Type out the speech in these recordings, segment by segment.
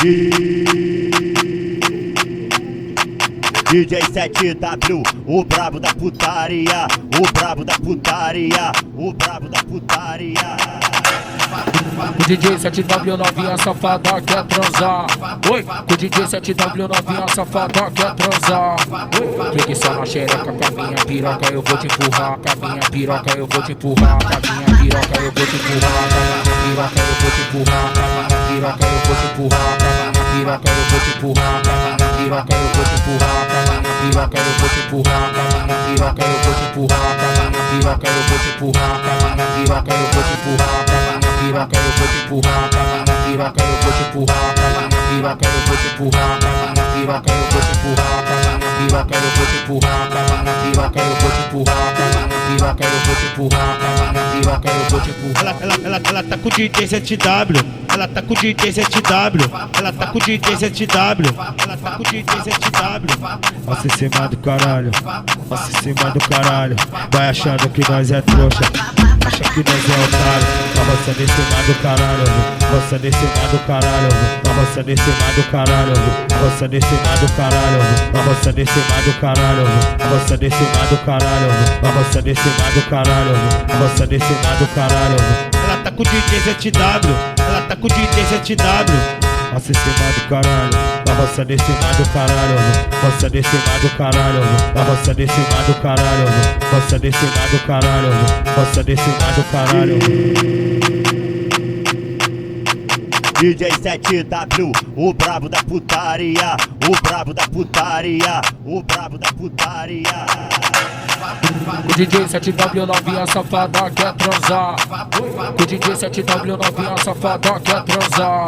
DJ 7W, o brabo da putaria, o brabo da putaria, o brabo da putaria. O DJ 7W novinha safada quer transar. Oi, o DJ 7W novinha safada quer transar. Oi, que só na xereca com a minha piroca eu vou te empurrar. Com a minha piroca eu vou te empurrar. Com a minha piroca eu vou te empurrar. Com a minha piroca eu vou te empurrar. Com a minha piroca eu vou te empurrar. Com a minha piroca eu vou te empurrar. Com a minha piroca eu vou te empurrar. Com a minha piroca eu vou te empurrar. Com a minha piroca eu vou te empurrar. Com a minha piroca eu vou te empurrar. Com a minha piroca eu vou te empurrar. Com a minha piroca eu vou te empurrar. Com a minha piroca eu vou te empurrar. Com a minha piroca eu vou te empurrar. Com a minha piroca eu vou te empurrar. Com a minha piroca eu vou te empurrar. Com a minha piroca eu vou te empurrar. Com a minha piroca eu vou te empurrar. Com a minha piroca eu vou te empurrar. Ela tá com o DJ 7W. Ela tá com o DJ 7W. Ela tá com o DJ 7W. Ela tá com o DJ 7W. Nossa em cima do caralho, nossa em cima do caralho. Vai achando que nós é trouxa, acha que nós é otário. Avançando em cima do caralho, avançando em cima do caralho, avançando em cima do caralho, avançando em cima do caralho, avançando em cima do caralho, avançando em cima do caralho, avançando em cima do caralho, avançando em cima do caralho. Ela tá com o DJ 7W. Ela tá com o DJ 7W. Nossa em cima do caralho, avançando em cima do caralho, avançando em cima do caralho, avançando em cima do caralho, avançando em cima do caralho, avançando em cima do caralho. DJ 7W, o brabo da putaria, o brabo da putaria, o brabo da putaria. O DJ 7W novinha safada quer transar. O DJ 7W novinha safada quer transar.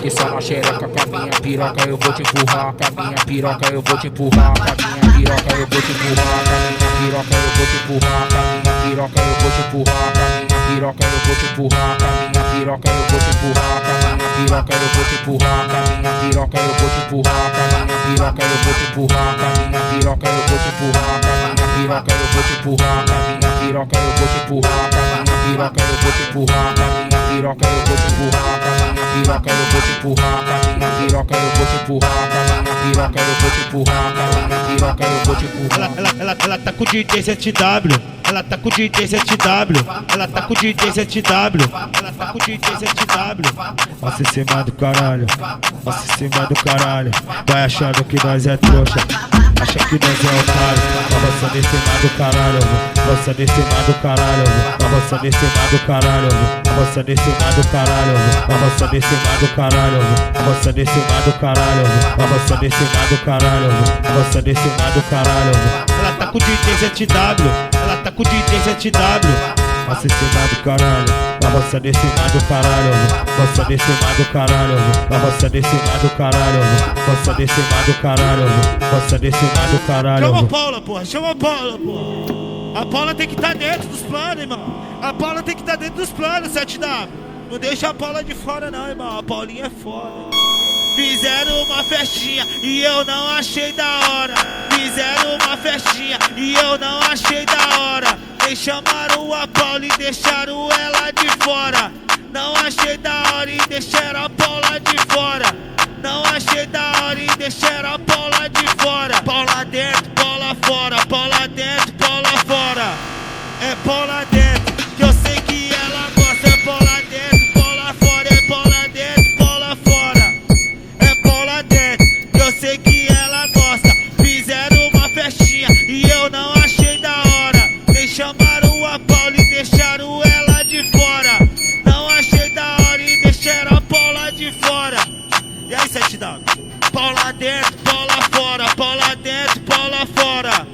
Que só na xereca com a minha piroca eu vou te empurrar. Com a minha piroca eu vou te empurrar. Com a minha piroca eu vou te empurrar. Com a minha piroca eu vou te empurrar. Com a minha piroca eu vou te empurrar. Com a minha piroca eu vou te empurrar. Com a minha piroca eu vou te empurrar. Com a minha piroca eu vou te empurrar. Com a minha piroca eu vou te empurrar. Com a minha piroca eu vou te empurrar. Com a minha piroca eu vou te empurrar. Com a minha piroca eu vou te empurrar. Com a minha piroca eu vou te empurrar. Com a minha piroca eu vou te empurrar. Com a minha piroca eu vou te empurrar. Com a minha piroca eu vou te empurrar. Com a minha piroca eu vou te empurrar. Com a minha piroca eu vou te empurrar. Com a minha piroca eu vou te empurrar. Ela tá com o DJ 7W. Ela tá com o DJ 7W. Ela tá com o DJ 7W. Ela tá com o DJ 7W. Nossa em cima do caralho, nossa em cima do caralho. Vai achando que nós é trouxa, acha que nós é otário. Avançando em cima do caralho, avançando em cima do caralho, avançando em cima do caralho, avançando em cima do caralho, avançando em cima do caralho, avançando em cima do caralho, avançando em cima do caralho, avançando em cima do caralho. Ela tá com o DJ 7W. Ela tá com o DJ 7W. Nossa em cima do caralho, avançando em cima do caralho, avançando em cima do caralho, avançando em cima do caralho, avançando em cima do caralho, avançando em cima do caralho. Chama a Paula, porra, chama a Paula, porra. A Paula tem que estar dentro dos planos, irmão. A Paula tem que estar dentro dos planos, 7W. Não deixa a Paula de fora não, irmão. A Paulinha é foda. Fizeram uma festinha e eu não achei da hora. Fizeram uma festinha e eu não achei da hora. Eles chamaram a Paula e deixaram ela de fora. Não achei da hora e deixaram a Paula de fora. Não achei da hora e deixaram a Paula de fora. Paula dentro, Paula fora. Paula dentro, Paula fora. É Paula dentro, que eu sei que ela gosta. É Paula dentro, Paula fora. É Paula dentro, Paula fora. É Paula dentro, que eu sei que ela gosta. Fizeram uma festinha e eu não achei da hora. Eles chamaram a Paula e deixaram ela de fora. Não achei da hora e deixaram a Paula de fora. E aí, 7W? Paula dentro, Paula fora. Paula dentro, Paula fora.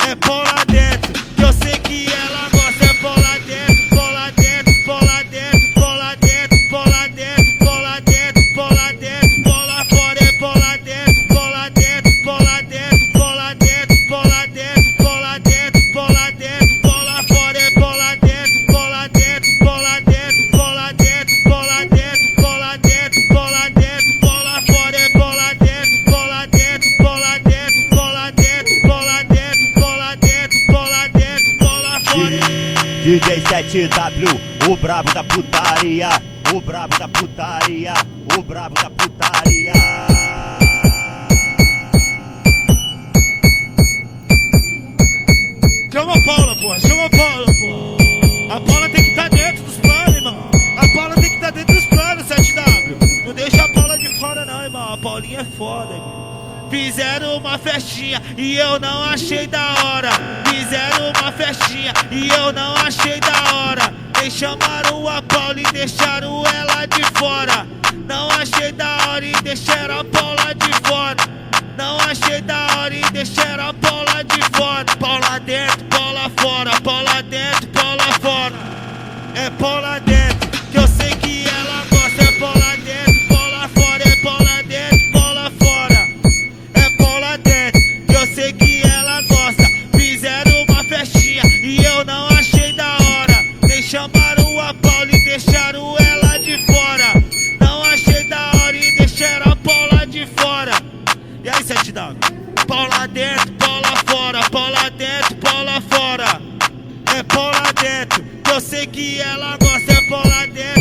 É Paula dentro, que eu sei que ela gosta. É Paula dentro, Paula dentro, Paula dentro, Paula dentro, Paula dentro, Paula dentro, Paula dentro, Paula fora. É Paula dentro, Paula dentro, Paula dentro, Paula dentro, Paula dentro, Paula dentro, Paula dentro, Paula fora. É Paula dentro, Paula dentro, Paula dentro, Paula dentro, Paula dentro, Paula dentro, Paula dentro, Paula fora. É Paula dentro, Paula dentro, Paula dentro, Paula dentro, Paula dentro, Paula dentro, Paula dentro, Paula fora. DJ 7W, o brabo da putaria, o brabo da putaria, o brabo da putaria. putaria. Chama a Paula, porra, chama a Paula, porra. A Paula tem que estar dentro dos planos, irmão. A Paula tem que estar dentro dos planos, 7W. Não deixa a Paula de fora, não, irmão. A Paulinha é foda, irmão. Fizeram uma festinha e eu não achei da hora. Fizeram uma festinha e eu não achei da hora. Eles chamaram a Paula e deixaram ela de fora. Não achei da hora e deixaram a Paula de fora. Não achei da hora e deixaram a Paula de fora. Paula dentro, Paula fora. Paula dentro, Paula fora. É Paula dentro, que eu sei que ela gosta. É Paula dentro, Paula fora. É Paula dentro, Paula fora. É Paula dentro, que eu sei que ela gosta. Fizeram uma festinha e eu não achei da hora. Eles chamaram a Paula e deixaram ela de fora. Não achei da hora e deixaram a Paula de fora. E aí, 7W? Paula dentro, Paula fora. Paula dentro, Paula fora. É Paula dentro, que eu sei que ela gosta. É Paula dentro.